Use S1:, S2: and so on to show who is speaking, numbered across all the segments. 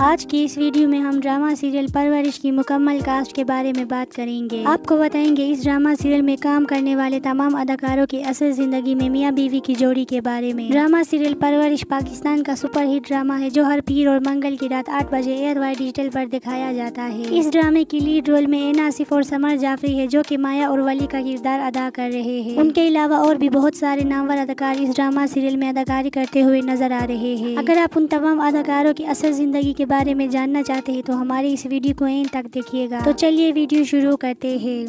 S1: آج کی اس ویڈیو میں ہم ڈرامہ سیریل پرورش کی مکمل کاسٹ کے بارے میں بات کریں گے۔ آپ کو بتائیں گے اس ڈرامہ سیریل میں کام کرنے والے تمام اداکاروں کی اصل زندگی میں میاں بیوی کی جوڑی کے بارے میں۔ ڈرامہ سیریل پرورش پاکستان کا سپر ہٹ ڈرامہ ہے جو ہر پیر اور منگل کی رات 8 بجے ایئر وائی ڈیجیٹل پر دکھایا جاتا ہے۔ اس ڈرامے کی لیڈ رول میں اینا آصف اور سمر جعفری ہے جو کہ مایا اور ولی کا کردار ادا کر رہے ہیں۔ ان کے علاوہ اور بھی بہت سارے نامور اداکار اس ڈرامہ سیریل میں اداکاری کرتے ہوئے نظر آ رہے ہیں۔ اگر آپ ان تمام اداکاروں کی اصل زندگی کے بارے میں جاننا چاہتے ہیں تو ہماری اس ویڈیو کو اینڈ تک دیکھیے گا۔ تو چلیے ویڈیو شروع کرتے ہیں۔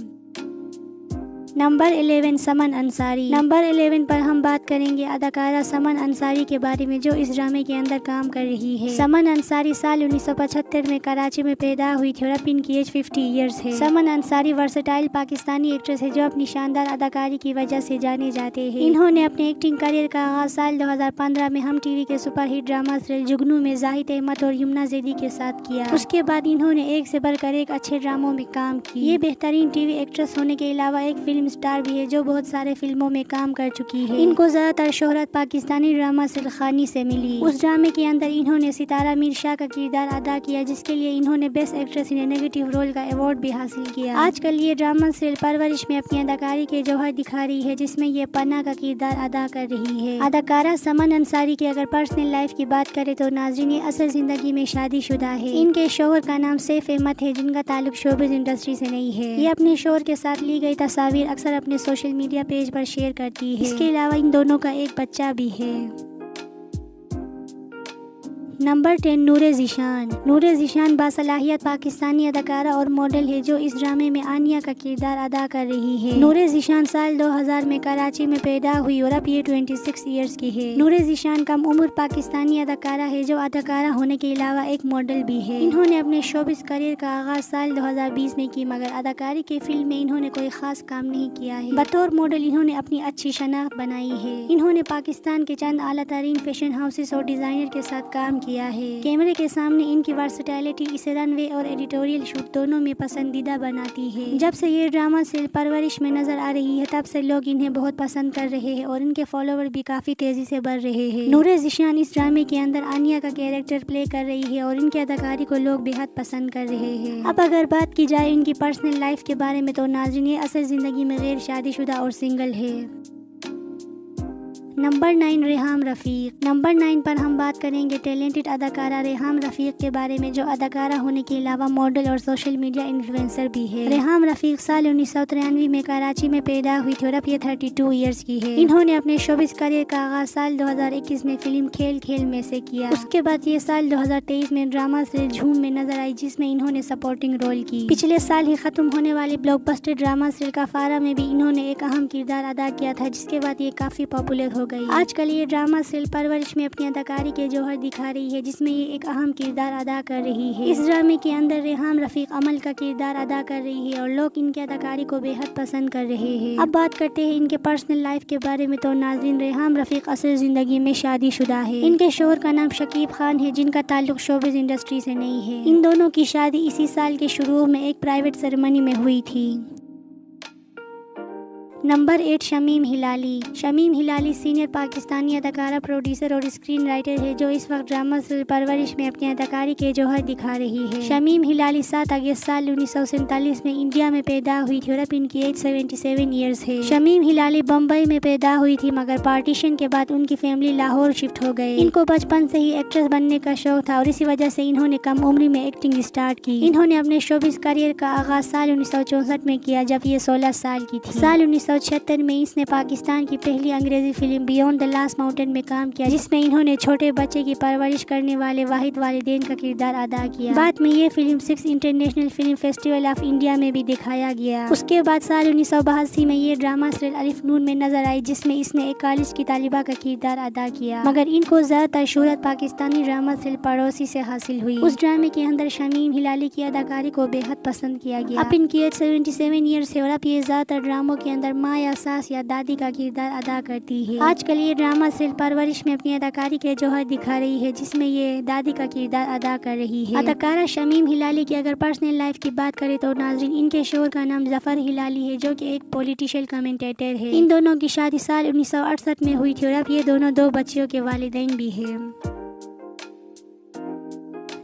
S1: نمبر 11 سمن انصاری۔ نمبر 11 پر ہم بات کریں گے اداکارہ سمن انصاری کے بارے میں جو اس ڈرامے کے اندر کام کر رہی ہے۔ سمن انصاری سال 1975 میں کراچی میں پیدا ہوئی تھی اور اب ان کی ایج 50 ایئرز ہے۔ سمن انصاری ورسٹائل پاکستانی ایکٹریس ہے جو اپنی شاندار اداکاری کی وجہ سے جانے جاتے ہیں۔ انہوں نے اپنے ایکٹنگ کیریئر کا آغاز سال 2015 میں ہم ٹی وی کے سپر ہٹ ڈرامہ سیریل جگنو میں زاہد احمد اور یمنا زیدی کے ساتھ کیا۔ اس کے بعد انہوں نے ایک سے بڑھ کر ایک اچھے ڈراموں میں کام کی۔ یہ بہترین ٹی وی ایکٹریس ہونے کے علاوہ ایک فلم اسٹار بھی ہے جو بہت سارے فلموں میں کام کر چکی ہے۔ ان کو زیادہ تر شہرت پاکستانی ڈرامہ سیریل خانی سے ملی۔ اس ڈرامے کے اندر انہوں نے ستارہ میر شاہ کا کردار ادا کیا جس کے لیے انہوں نے best actress in negative role کا ایوارڈ بھی حاصل کیا۔ آج کل یہ ڈرامہ سیریل پرورش میں اپنی اداکاری کے جوہر دکھا رہی ہے جس میں یہ پناہ کا کردار ادا کر رہی ہے۔ اداکارہ سمن انصاری کی اگر پرسنل لائف کی بات کریں تو ناظرین یہ اصل زندگی میں شادی شدہ ہے۔ ان کے شوہر کا نام سیف احمد ہے جن کا تعلق شوبز انڈسٹری سے نہیں ہے۔ یہ اپنے شوہر کے ساتھ لی گئی تصاویر اکثر اپنے سوشل میڈیا پیج پر شیئر کرتی ہے۔ اس کے علاوہ ان دونوں کا ایک بچہ بھی ہے۔ نمبر 10 نور ذیشان۔ نور ذیشان باصلاحیت پاکستانی اداکارہ اور ماڈل ہے جو اس ڈرامے میں آنیا کا کردار ادا کر رہی ہے۔ نور ذیشان سال 2000 میں کراچی میں پیدا ہوئی اور اب یہ 26 ایئرز کی ہے۔ نور ذیشان کم عمر پاکستانی اداکارہ ہے جو اداکارہ ہونے کے علاوہ ایک ماڈل بھی ہے۔ انہوں نے اپنے شوبز کیریئر کا آغاز سال 2020 میں کی مگر اداکاری کے فیلڈ میں انہوں نے کوئی خاص کام نہیں کیا ہے۔ بطور ماڈل انہوں نے اپنی اچھی شناخت بنائی ہے۔ انہوں نے پاکستان کے چند اعلیٰ ترین فیشن ہاؤسز اور ڈیزائنر کے ساتھ کام کیا ہے۔ کیمرے کے سامنے ان کی ورسٹائلٹی اسے رن وے اور ایڈیٹوریل شوٹ دونوں میں پسندیدہ بناتی ہے۔ جب سے یہ ڈرامہ سیریل پرورش میں نظر آ رہی ہے تب سے لوگ انہیں بہت پسند کر رہے ہیں اور ان کے فالوور بھی کافی تیزی سے بڑھ رہے ہیں۔ نور ذیشان اس ڈرامے کے اندر آنیا کا کیریکٹر پلے کر رہی ہے اور ان کی اداکاری کو لوگ بے حد پسند کر رہے ہیں۔ اب اگر بات کی جائے ان کی پرسنل لائف کے بارے میں تو ناظرین یہ اصل زندگی میں غیر شادی شدہ اور سنگل ہے۔ نمبر 9 ریحام رفیق۔ نمبر 9 پر ہم بات کریں گے ٹیلنٹڈ اداکارہ ریحام رفیق کے بارے میں جو اداکارہ ہونے کے علاوہ ماڈل اور سوشل میڈیا انفلوئنسر بھی ہے۔ ریحام رفیق سال 1993 میں کراچی میں پیدا ہوئی تھی اور اب یہ 32 ایئرز کی ہے۔ انہوں نے اپنے شوبز کیریئر کا آغاز سال 2021 میں فلم کھیل کھیل میں سے کیا۔ اس کے بعد یہ سال 2023 میں ڈرامہ سیریل جھوم میں نظر آئی جس میں انہوں نے سپورٹنگ رول کی۔ پچھلے سال ہی ختم ہونے والے بلاک بسٹر ڈرامہ سیریل کفارہ میں بھی انہوں نے ایک اہم کردار ادا کیا تھا جس کے بعد یہ کافی پاپولر ہو گئی۔ آج کل یہ ڈرامہ سیریل پرورش میں اپنی اداکاری کے جوہر دکھا رہی ہے جس میں یہ ایک اہم کردار ادا کر رہی ہے۔ اس ڈرامے کے اندر ریحام رفیق عمل کا کردار ادا کر رہی ہے اور لوگ ان کی اداکاری کو بے حد پسند کر رہے ہیں۔ اب بات کرتے ہیں ان کے پرسنل لائف کے بارے میں تو ناظرین ریحام رفیق اصل زندگی میں شادی شدہ ہے۔ ان کے شوہر کا نام شکیب خان ہے جن کا تعلق شوبز انڈسٹری سے نہیں ہے۔ ان دونوں کی شادی اسی سال کے شروع میں ایک پرائیویٹ سیریمنی میں ہوئی تھی۔ نمبر 8 شمیم ہلالی۔ شمیم ہلالی سینئر پاکستانی اداکارہ پروڈیوسر اور اسکرین رائٹر ہے جو اس وقت ڈرامہ سیریل پرورش میں اپنی اداکاری کے جوہر دکھا رہی ہے۔ شمیم ہلالی 7 اگست سال 1947 میں انڈیا میں پیدا ہوئی تھی اور اب ان کی ایج 77 ایئرز ہے۔ شمیم ہلالی بمبئی میں پیدا ہوئی تھی مگر پارٹیشن کے بعد ان کی فیملی لاہور شفٹ ہو گئے۔ ان کو بچپن سے ہی ایکٹریس بننے کا شوق تھا اور اسی وجہ سے انہوں نے کم عمری میں ایکٹنگ اسٹارٹ کی۔ انہوں نے اپنے شوبز کیریئر کا آغاز سال 1964 میں کیا جب یہ 16 سال کی تھی۔ سال 1976 میں اس نے پاکستان کی پہلی انگریزی film beyond the last mountain میں کام کیا جس میں انہوں نے چھوٹے بچے کی پرورش کرنے والے واحد والدین کا کردار ادا کیا۔ بعد میں یہ film 6 international film festival of India میں بھی دکھایا گیا۔ اس کے بعد سال 1982 میں یہ ڈرامہ سیریل الف نون میں نظر آئی جس میں اس نے ایک کالج کی طالبہ کا کردار ادا کیا مگر ان کو زیادہ تر شہرت پاکستانی ڈرامہ سیریل پڑوسی سے حاصل ہوئی۔ اس ڈرامے کے اندر شمیم ہلالی کی اداکاری کو بے حد پسند کیا گیا۔ اب ان کی ایج 77 ایئرز ہے اور اب یہ زیادہ تر ڈراموں کے اندر ماں یا ساس یا دادی کا کردار ادا کرتی ہے۔ آج کل یہ ڈرامہ سیریل پرورش میں اپنی اداکاری کے جوہر دکھا رہی ہے جس میں یہ دادی کا کردار ادا کر رہی ہے۔ اداکارہ شمیم ہلالی کی اگر پرسنل لائف کی بات کریں تو ناظرین ان کے شوہر کا نام ظفر ہلالی ہے جو کہ ایک پولیٹیشل کمنٹیٹر ہے۔ ان دونوں کی شادی سال 1968 میں ہوئی تھی اور اب یہ دونوں 2 بچیوں کے والدین بھی ہیں۔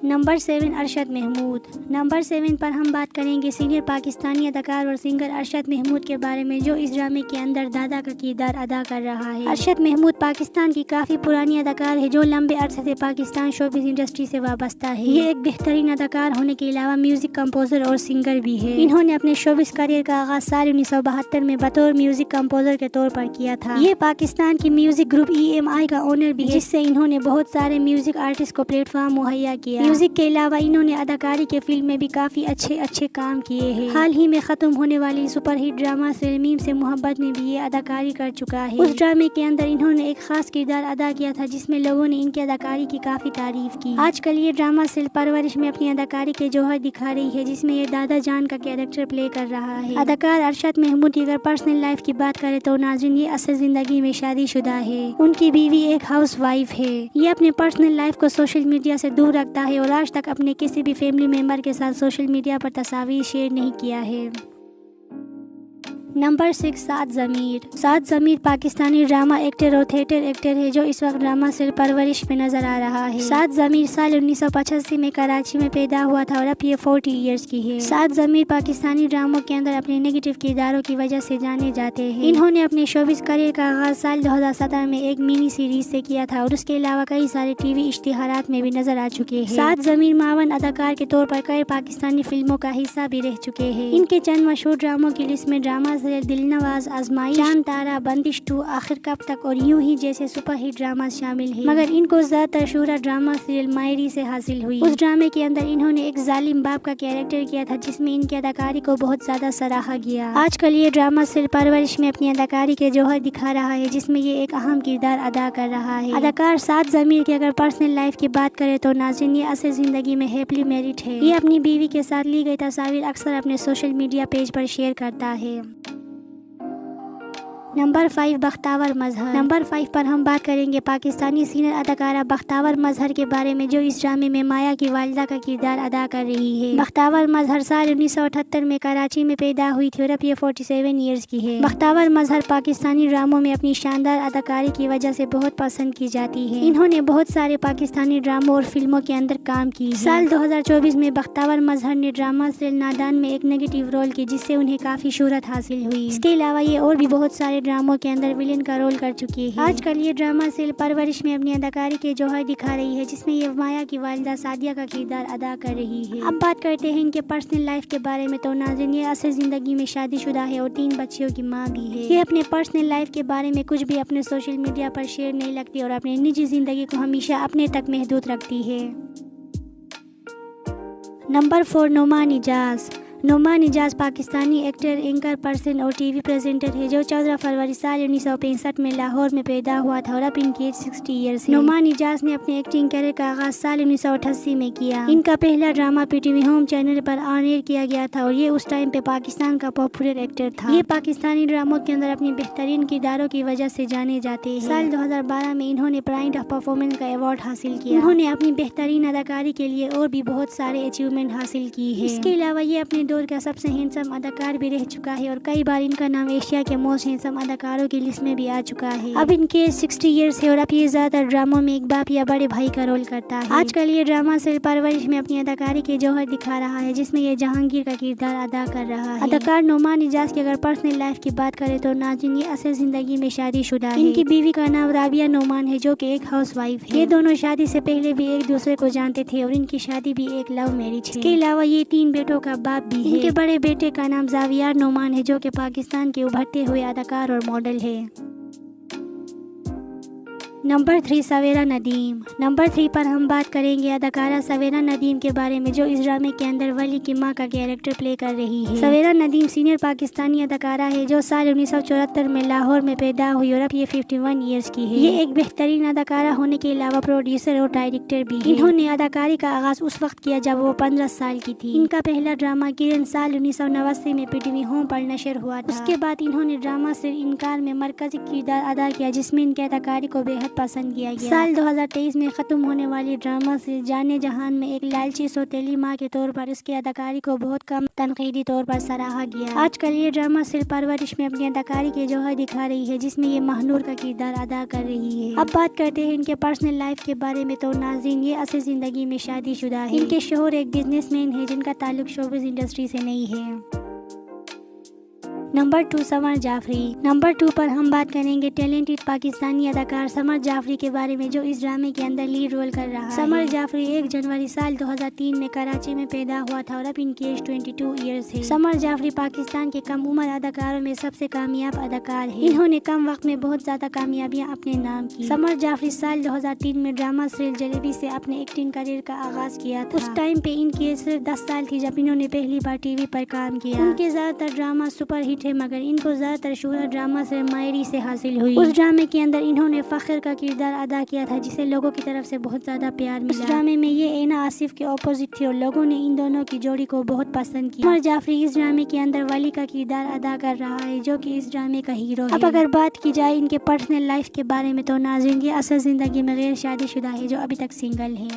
S1: نمبر 7 ارشد محمود۔ نمبر 7 پر ہم بات کریں گے سینئر پاکستانی اداکار اور سنگر ارشد محمود کے بارے میں، جو اس ڈرامے کے اندر دادا کا کردار ادا کر رہا ہے۔ ارشد محمود پاکستان کی کافی پرانی اداکار ہے جو لمبے عرصے سے پاکستان شوبز انڈسٹری سے وابستہ ہے۔ یہ ایک بہترین اداکار ہونے کے علاوہ میوزک کمپوزر اور سنگر بھی ہے۔ انہوں نے اپنے شوبز کیریئر کا آغاز سال 1972 میں بطور میوزک کمپوزر کے طور پر کیا تھا۔ یہ پاکستان کی میوزک گروپ EMI کا اونر بھی ہے، جس سے انہوں نے بہت سارے میوزک آرٹسٹ کو پلیٹ فارم مہیا کیا۔ میوزک کے علاوہ انہوں نے اداکاری کے فیلڈ میں بھی کافی اچھے کام کیے ہیں۔ حال ہی میں ختم ہونے والی سپر ہٹ ڈرامہ سرمیم سے محبت میں بھی یہ اداکاری کر چکا ہے۔ اس ڈرامے کے اندر انہوں نے ایک خاص کردار ادا کیا تھا جس میں لوگوں نے ان کی اداکاری کی کافی تعریف کی۔ آج کل یہ ڈرامہ سل پرورش میں اپنی اداکاری کے جوہر دکھا رہی ہے، جس میں یہ دادا جان کا کیریکٹر پلے کر رہا ہے۔ اداکار ارشد محمود کی اگر پرسنل لائف کی بات کرے تو ناظرین یہ اصل زندگی میں شادی شدہ ہے۔ ان کی بیوی ایک ہاؤس وائف ہے۔ یہ اپنے پرسنل لائف کو سوشل میڈیا سے دور رکھتا ہے اور آج تک اپنے کسی بھی فیملی ممبر کے ساتھ سوشل میڈیا پر تصاویر شیئر نہیں کیا ہے۔ نمبر 6 سعد ضمیر۔ سعد ضمیر پاکستانی ڈرامہ ایکٹر اور تھیٹر ایکٹر ہے جو اس وقت ڈرامہ سل پرورش میں نظر آ رہا ہے۔ سعد ضمیر سال 1985 میں کراچی میں پیدا ہوا تھا اور اب یہ 40 ایئرز کی ہے۔ سعد ضمیر پاکستانی ڈراموں کے اندر اپنے نیگیٹو کرداروں کی وجہ سے جانے جاتے ہیں۔ انہوں نے اپنے شوبز کیریئر کا آغاز سال 2017 میں ایک منی سیریز سے کیا تھا اور اس کے علاوہ کئی سارے ٹی وی اشتہارات میں بھی نظر آ چکے ہیں۔ سعد ضمیر معاون اداکار کے طور پر کئی پاکستانی فلموں کا حصہ بھی رہ چکے ہیں۔ ان کے چند مشہور ڈراموں کی لسٹ میں ڈرامہ سیریل دل نواز، آزمائش، چاند تارا، بندش 2، آخر کب تک اور یوں ہی جیسے سپر ہٹ ڈراماز شامل ہیں، مگر ان کو زیادہ تر شہرت ڈرامہ سیریل مائری سے حاصل ہوئی۔ اس ڈرامے کے اندر انہوں نے ایک ظالم باپ کا کیریکٹر کیا تھا جس میں ان کی اداکاری کو بہت زیادہ سراہا گیا۔ آج کل یہ ڈرامہ سل پرورش میں اپنی اداکاری کے جوہر دکھا رہا ہے جس میں یہ ایک اہم کردار ادا کر رہا ہے۔ اداکار سعد ضمیر کی اگر پرسنل لائف کی بات کرے تو ناظرین یہ اصل زندگی میں ہیپلی میرڈ ہے۔ یہ اپنی بیوی کے ساتھ لی گئی تصاویر اکثر اپنے سوشل میڈیا پیج پر شیئر کرتا ہے۔ نمبر 5 بختاور مظہر۔ نمبر 5 پر ہم بات کریں گے پاکستانی سینئر اداکارہ بختاور مظہر کے بارے میں، جو اس ڈرامے میں مایا کی والدہ کا کردار ادا کر رہی ہے۔ بختاور مظہر سال 1978 میں کراچی میں پیدا ہوئی تھی اور اب یہ 47 ایئرز کی ہے۔ بختاور مظہر پاکستانی ڈراموں میں اپنی شاندار اداکاری کی وجہ سے بہت پسند کی جاتی ہے۔ انہوں نے بہت سارے پاکستانی ڈراموں اور فلموں کے اندر کام کی ہے۔ سال 2024 میں بختاور مظہر نے ڈرامہ سیریل نادان میں ایک نیگیٹو رول کی جس سے انہیں کافی شہرت حاصل ہوئی۔ اس کے علاوہ یہ اور بھی بہت سارے ڈراموں کے اندر ویلن کا رول کر چکی ہے۔ آج کل یہ ڈرامہ سیل پرورش میں اپنی اداکاری کے جوہر دکھا رہی ہے جس میں یہ مایا کی والدہ سعدیہ کا کردار ادا کر رہی ہے۔ اب بات کرتے ہیں ان کے پرسنل لائف کے بارے میں تو ناظرین یہ اصل زندگی میں شادی شدہ ہے اور 3 بچیوں کی ماں بھی ہے۔ یہ اپنے پرسنل لائف کے بارے میں کچھ بھی اپنے سوشل میڈیا پر شیئر نہیں لگتی اور اپنے نجی زندگی کو ہمیشہ اپنے تک محدود رکھتی ہے۔ نمبر 4 نعمان اجاز۔ نعمان اجاز پاکستانی ایکٹر، اینکر پرسن اور ٹی وی پریزنٹر ہے جو 14 فروری سال 1965 میں لاہور میں پیدا ہوا تھا اور اب ان کی ایج 60 ایئرز ہے۔ نعمان اجاز نے اپنے ایکٹنگ کیریئر کا آغاز سال 1988 میں کیا۔ ان کا پہلا ڈرامہ PTV ہوم چینل پر آن ایئر کیا گیا تھا اور یہ اس ٹائم پہ پاکستان کا پاپولر ایکٹر تھا۔ یہ پاکستانی ڈراموں کے اندر اپنی بہترین کرداروں کی وجہ سے جانے جاتے ہیں۔ سال 2012 میں انہوں نے پرائڈ آف پرفارمنس کا ایوارڈ حاصل کیا۔ انہوں نے اپنی بہترین اداکاری کے لیے اور بھی بہت سارے اچیومنٹ حاصل کی ہے۔ اس کے علاوہ یہ اپنے دور کا سب سے ہینڈسم اداکار بھی رہ چکا ہے اور کئی بار ان کا نام ایشیا کے موسٹ ہینڈسم اداکاروں کی لسٹ میں بھی آ چکا ہے۔ اب ان کے 60 ایئرز ہے اور اب یہ زیادہ تر ڈراموں میں ایک باپ یا بڑے بھائی کا رول کرتا ہے۔ آج کل یہ ڈرامہ سیل پرورش میں اپنی اداکاری کے جوہر دکھا رہا ہے جس میں یہ جہانگیر کا کردار ادا کر رہا ہے۔ اداکار نعمان اجاز کی اگر پرسنل لائف کی بات کرے تو ناظرین یہ اصل زندگی میں شادی شدہ ہے۔ ان کی بیوی کا نام رابعہ نعمان ہے جو کہ ایک ہاؤس وائف ہے۔ یہ دونوں شادی سے پہلے بھی ایک دوسرے کو جانتے تھے اور ان کی شادی بھی ایک لو میرج ہے۔ اس کے علاوہ یہ 3 بیٹوں کا باپ بھی ہے۔ ان کے بڑے بیٹے کا نام زاویار نعمان ہے جو کہ پاکستان کے ابھرتے ہوئے اداکار اور ماڈل ہے۔ نمبر 3 سویرا ندیم۔ نمبر 3 پر ہم بات کریں گے اداکارہ سویرا ندیم کے بارے میں جو اس ڈرامے کے اندر ولی کی ماں کا کیریکٹر پلے کر رہی ہے۔ سویرا ندیم سینئر پاکستانی اداکارہ ہے جو سال 1974 میں لاہور میں پیدا ہوئی اور اب یہ 51 ایئرز کی ہے۔ یہ ایک بہترین اداکارہ ہونے کے علاوہ پروڈیوسر اور ڈائریکٹر بھی ہے۔ انہوں نے اداکاری کا آغاز اس وقت کیا جب وہ 15 سال کی تھی۔ ان کا پہلا ڈرامہ کرن سال 1989 میں PTV ہوم پر نشر ہوا تھا۔ اس کے بعد انہوں نے ڈرامہ سیریل انکار میں مرکزی کردار ادا کیا جس میں ان کی اداکاری کو بے حد بہت پسند کیا گیا۔ سال 2023 میں ختم ہونے والی ڈرامہ سیریز جانے جہان میں ایک لالچی سوتیلی ماں کے طور پر اس کی اداکاری کو بہت کم تنقیدی طور پر سراہا گیا۔ آج کل یہ ڈرامہ سیریل پرورش میں اپنی اداکاری کے جوہر دکھا رہی ہے، جس میں یہ مہنور کا کردار ادا کر رہی ہے۔ اب بات کرتے ہیں ان کے پرسنل لائف کے بارے میں، تو ناظرین یہ اصل زندگی میں شادی شدہ ہے۔ ان کے شوہر ایک بزنس مین ہے جن کا تعلق شوبز انڈسٹری سے نہیں ہے۔ نمبر 2، سمر جعفری۔ نمبر 2 پر ہم بات کریں گے ٹیلنٹڈ پاکستانی اداکار سمر جعفری کے بارے میں، جو اس ڈرامے کے اندر لیڈ رول کر رہا ہے۔ سمر جعفری 1 جنوری سال 2003 میں کراچی میں پیدا ہوا تھا اور اب ان کی ایج 22 ایئرس ہے۔ سمر جعفری پاکستان کے کم عمر اداکاروں میں سب سے کامیاب اداکار ہیں۔ انہوں نے کم وقت میں بہت زیادہ کامیابیاں اپنے نام کی۔ سمر جعفری سال 2003 میں ڈرامہ سیریل جلیبی سے اپنے ایکٹنگ کیریئر کا آغاز کیا تھا۔ اس ٹائم پہ ان کی ایج صرف 10 سال تھی جب انہوں نے پہلی بار ٹی وی پر کام کیا۔ ان کے زیادہ تر ڈرامہ سپر ہٹ ہے، مگر ان کو زیادہ تر شہرت ڈرامہ سے مایری سے حاصل ہوئی۔ اس ڈرامے کے اندر انہوں نے فخر کا کردار ادا کیا تھا، جسے لوگوں کی طرف سے بہت زیادہ پیار ملا۔ اس ڈرامے میں یہ اینا آصف کے اپوزٹ تھی اور لوگوں نے ان دونوں کی جوڑی کو بہت پسند کیا۔ سمر جعفری اس ڈرامے کے اندر ولی کا کردار ادا کر رہا ہے، جو کہ اس ڈرامے کا ہیرو ہے۔ اب اگر بات کی جائے ان کے پرسنل لائف کے بارے میں، تو ناظرین یہ اصل زندگی میں غیر شادی شدہ ہے، جو ابھی تک سنگل ہے۔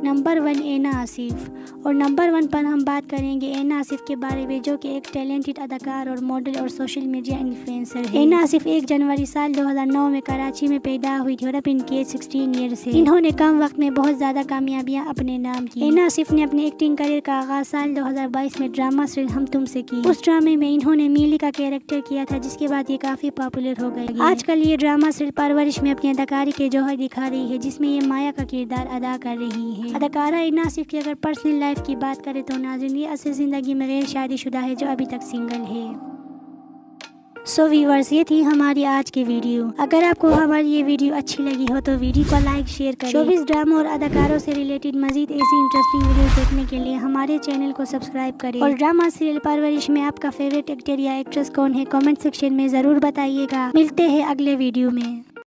S1: نمبر 1، اینا آصف۔ اور نمبر 1 پر ہم بات کریں گے اینا آصف کے بارے میں، جو کہ ایک ٹیلنٹڈ اداکار اور ماڈل اور سوشل میڈیا انفلوئنسر ہے۔ اینا آصف 1 جنوری سال 2009 میں کراچی میں پیدا ہوئی تھی اور اب ان کی ایج 16 ایئرس ہے۔ انہوں نے کم وقت میں بہت زیادہ کامیابیاں اپنے نام کی۔ اینا آصف نے اپنے ایکٹنگ کیریئر کا آغاز سال 2022 میں ڈرامہ سیریل ہم تم سے کی۔ اس ڈرامے میں انہوں نے میلی کا کیریکٹر کیا تھا، جس کے بعد یہ کافی پاپولر ہو گئی۔ آج کل یہ ڈرامہ سیریل پرورش میں اپنی اداکاری کے جوہر دکھا رہی ہے، جس میں یہ مایا کا کردار ادا کر رہی ہے۔ اداکارہ اینا آصف کی اگر پرسنل لائف کی بات کریں تو ناظرین یہ اصل زندگی میں غیر شادی شدہ ہے، جو ابھی تک سنگل ہے۔ سو ویورز، یہ تھی ہماری آج کی ویڈیو۔ اگر آپ کو ہماری یہ ویڈیو اچھی لگی ہو تو ویڈیو کو لائک شیئر کریں۔ شوبز ڈراموں اور اداکاروں سے ریلیٹڈ مزید ایسی انٹرسٹنگ ویڈیوز دیکھنے کے لیے ہمارے چینل کو سبسکرائب کریں۔ اور ڈرامہ سیریل پرورش میں آپ کا فیوریٹ ایکٹر یا ایکٹریس کون ہے، کامنٹ سیکشن میں ضرور بتائیے گا۔ ملتے ہیں اگلے ویڈیو میں۔